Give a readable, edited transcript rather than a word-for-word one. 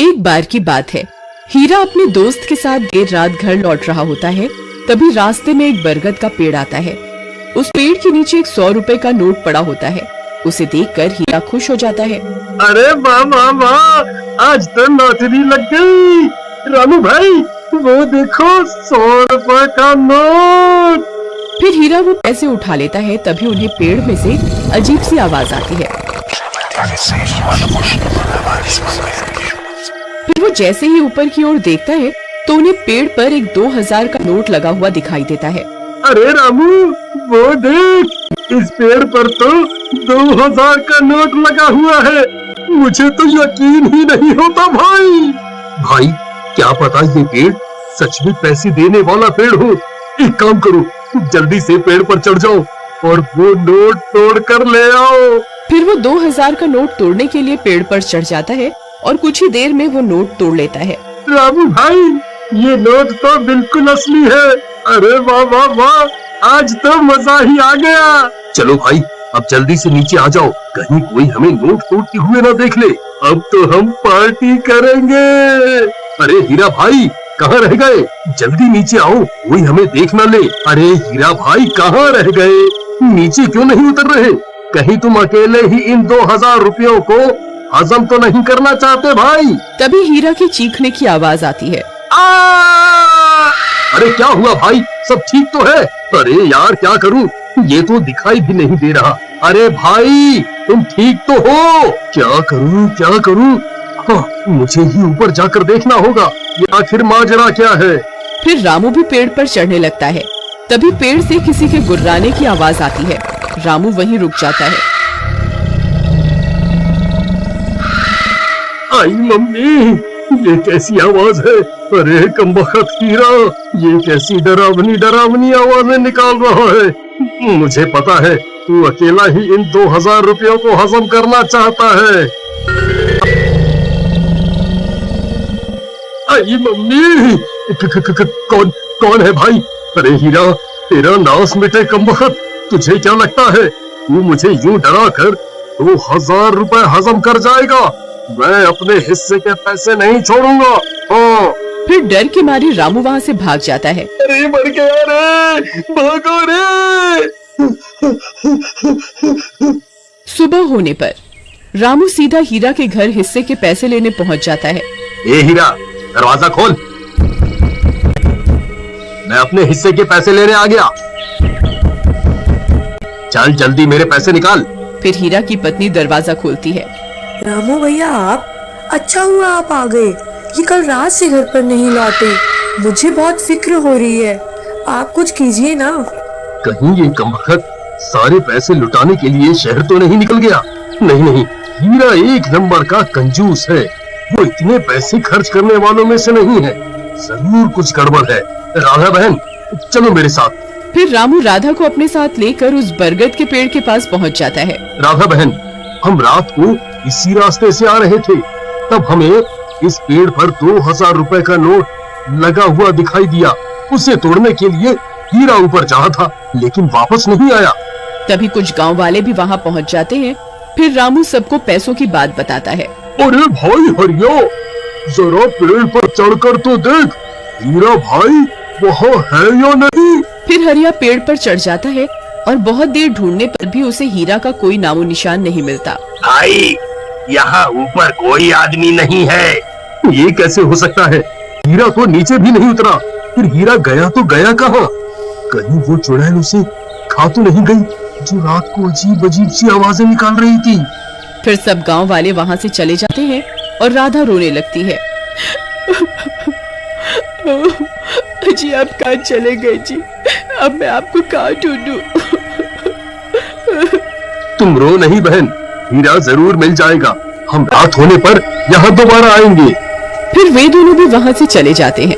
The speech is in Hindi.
एक बार की बात है, हीरा अपने दोस्त के साथ देर रात घर लौट रहा होता है। तभी रास्ते में एक बरगद का पेड़ आता है। उस पेड़ के नीचे एक 100 रुपए का नोट पड़ा होता है। उसे देखकर हीरा खुश हो जाता है। अरे वाह वाह वाह, आज तो लॉटरी लग गई। रामू भाई वो देखो 100 रुपए का नोट। फिर हीरा वो पैसे उठा लेता है। तभी उन्हें पेड़ में से अजीब सी आवाज आती है। फिर वो जैसे ही ऊपर की ओर देखता है तो उन्हें पेड़ पर एक 2000 का नोट लगा हुआ दिखाई देता है। अरे रामू वो देख, इस पेड़ पर तो 2000 का नोट लगा हुआ है। मुझे तो यकीन ही नहीं होता भाई। भाई क्या पता ये पेड़ सच में पैसे देने वाला पेड़ हो। एक काम करो, जल्दी से पेड़ पर चढ़ जाओ और वो नोट तोड़ कर ले आओ। फिर वो 2000 का नोट तोड़ने के लिए पेड़ पर चढ़ जाता है और कुछ ही देर में वो नोट तोड़ लेता है। रामू भाई ये नोट तो बिल्कुल असली है। अरे वाह वाह वाह, आज तो मजा ही आ गया। चलो भाई अब जल्दी से नीचे आ जाओ, कहीं कोई हमें नोट तोड़ते हुए ना देख ले। अब तो हम पार्टी करेंगे। अरे हीरा भाई कहाँ रह गए? जल्दी नीचे आओ, कोई हमें देख ना ले। अरे हीरा भाई कहाँ रह गए? नीचे क्यों नहीं उतर रहे? कहीं तुम अकेले ही इन 2000 रुपयों को हजम तो नहीं करना चाहते भाई? तभी हीरा की चीखने की आवाज आती है। अरे क्या हुआ भाई, सब ठीक तो है? अरे यार क्या करूं, ये तो दिखाई भी नहीं दे रहा। अरे भाई तुम ठीक तो हो? क्या करूं क्या करूं? हाँ, मुझे ही ऊपर जाकर देखना होगा, ये आखिर माजरा क्या है। फिर रामू भी पेड़ पर चढ़ने लगता है। तभी पेड़ से किसी के गुर्राने की आवाज आती है। रामू वहीं रुक जाता है। आई मम्मी, ये कैसी आवाज है? अरे कमबख्त हीरा, ये कैसी डरावनी डरावनी आवाजें निकाल रहा है। मुझे पता है तू अकेला ही इन 2000 रुपयों को हजम करना चाहता है। आई मम्मी, कौन कौन है भाई? अरे हीरा तेरा नाश मिटे कमबख्त, तुझे क्या लगता है तू मुझे यूं डरा कर 2000 रुपए हजम कर जाएगा? मैं अपने हिस्से के पैसे नहीं छोड़ूंगा। हाँ। फिर डर के मारे रामू वहाँ से भाग जाता है। अरे मर गया रे, भागो रे। सुबह होने पर रामू सीधा हीरा के घर हिस्से के पैसे लेने पहुँच जाता है। ए हीरा दरवाजा खोल, मैं अपने हिस्से के पैसे लेने आ गया। चल जल्दी मेरे पैसे निकाल। फिर हीरा की पत्नी दरवाजा खोलती है। रामू भैया आप, अच्छा हुआ आप आ गए। ये कल रात से घर पर नहीं लौटे, मुझे बहुत फिक्र हो रही है। आप कुछ कीजिए ना। कहीं ये कमबख्त सारे पैसे लुटाने के लिए शहर तो नहीं निकल गया? नहीं नहीं, हीरा एक नंबर का कंजूस है। वो इतने पैसे खर्च करने वालों में से नहीं है। जरूर कुछ गड़बड़ है। राधा बहन चलो मेरे साथ। फिर रामू राधा को अपने साथ लेकर उस बरगद के पेड़ के पास पहुंच जाता है। राधा बहन, हम रात को इसी रास्ते से आ रहे थे, तब हमें इस पेड़ पर 2000 रुपए का नोट लगा हुआ दिखाई दिया। उसे तोड़ने के लिए हीरा ऊपर चढ़ा था, लेकिन वापस नहीं आया। तभी कुछ गांव वाले भी वहां पहुंच जाते हैं। फिर रामू सबको पैसों की बात बताता है। अरे भाई हरिया, जरा पेड़ पर चढ़कर तो देख, हीरा भाई वहाँ है या नहीं? फिर हरिया पेड़ पर चढ़ जाता है और बहुत देर ढूंढने पर भी उसे हीरा का कोई नामो निशान नहीं मिलता। भाई यहाँ ऊपर कोई आदमी नहीं है। ये कैसे हो सकता है? हीरा तो नीचे भी नहीं उतरा। फिर हीरा गया तो गया कहाँ? कहीं वो चुड़ैल उसे खा तो नहीं गई जो रात को अजीब अजीब सी आवाजें निकाल रही थी? फिर सब गांव वाले वहां से चले जाते हैं और राधा रोने लगती है। जी आप कहाँ चले गए जी? अब मैं आपको कहाँ ढूंढूं? तुम रो नहीं बहन, हीरा जरूर मिल जाएगा। हम रात होने पर यहाँ दोबारा आएंगे। फिर वे दोनों भी वहां से चले जाते हैं।